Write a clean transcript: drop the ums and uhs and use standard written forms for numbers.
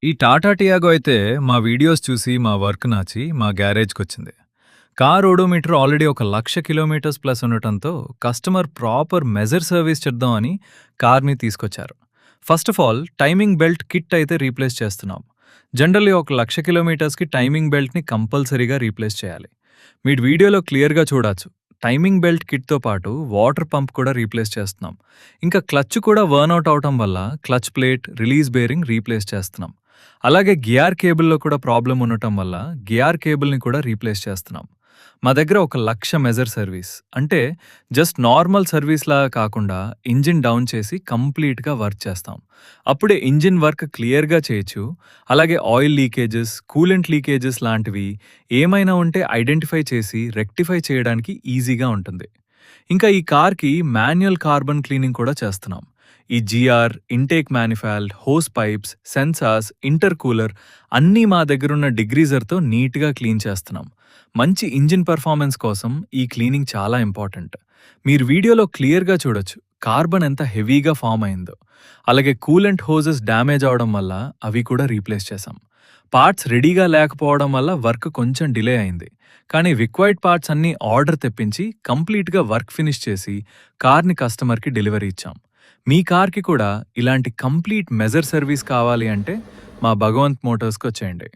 ఈ టాటా టియాగో అయితే మా వీడియోస్ చూసి మా వర్క్ నచ్చి మా గ్యారేజ్‌కొచ్చింది. కార్ ఓడోమీటర్ ఆల్రెడీ ఒక 1,00,000 కిలోమీటర్స్ ప్లస్ ఉండటంతో కస్టమర్ ప్రాపర్ మెజర్ సర్వీస్ చేద్దామని కార్‌ని తీసుకొచ్చారు. First of all timing belt kit అయితే రీప్లేస్ చేస్తున్నాం. జనరల్లీ ఒక 1,00,000 కిలోమీటర్స్‌కి టైమింగ్ బెల్ట్‌ని కంపల్సరీగా రీప్లేస్ చేయాలి. మీరు వీడియోలో క్లియర్‌గా చూడొచ్చు. టైమింగ్ బెల్ట్ కిట్‌తో పాటు వాటర్ పంప్ కూడా రీప్లేస్ చేస్తున్నాం. ఇంకా క్లచ్ కూడా వర్న్ ఔట్ అవటం వల్ల clutch plate, release bearing replace చేస్తున్నాం. అలాగే గియార్ కేబుల్‌లో కూడా ప్రాబ్లమ్ ఉండటం వల్ల గియార్ కేబుల్‌ని కూడా రీప్లేస్ చేస్తున్నాం. మా దగ్గర ఒక 1,00,000 మెజర్ సర్వీస్. అంటే జస్ట్ నార్మల్ సర్వీస్‌లాగా కాకుండా ఇంజిన్ డౌన్ చేసి కంప్లీట్‌గా వర్క్ చేస్తాం. అప్పుడే ఇంజిన్ వర్క్ క్లియర్‌గా చేయొచ్చు. అలాగే ఆయిల్ లీకేజెస్, కూలెంట్ లీకేజెస్ లాంటివి ఏమైనా ఉంటే ఐడెంటిఫై చేసి రెక్టిఫై చేయడానికి ఈజీగా ఉంటుంది. ఇంకా ఈ కార్‌కి మాన్యువల్ కార్బన్ క్లీనింగ్ కూడా చేస్తున్నాం. EGR, intake manifold, hose pipes, sensors, intercooler అన్నీ మా దగ్గరున్న డిగ్రీజర్‌తో నీట్‌గా క్లీన్ చేస్తున్నాం. మంచి ఇంజిన్ పెర్ఫార్మెన్స్ కోసం ఈ క్లీనింగ్ చాలా ఇంపార్టెంట్. మీరు వీడియోలో క్లియర్‌గా చూడొచ్చు కార్బన్ ఎంత హెవీగా ఫామ్ అయిందో. అలాగే కూలెంట్ హోసెస్ డ్యామేజ్ అవడం వల్ల అవి కూడా రీప్లేస్ చేశాం. పార్ట్స్ రెడీగా లేకపోవడం వల్ల వర్క్ కొంచెం డిలే అయింది. కానీ రిక్వైర్డ్ పార్ట్స్ అన్నీ ఆర్డర్ తెప్పించి కంప్లీట్‌గా వర్క్ ఫినిష్ చేసి కార్‌ని కస్టమర్‌కి డెలివరీ ఇచ్చాం. మీ కార్‌కి కూడా ఇలాంటి కంప్లీట్ మెజర్ సర్వీస్ కావాలి అంటే మా భగవంత్ మోటార్స్‌కొచ్చేయండి.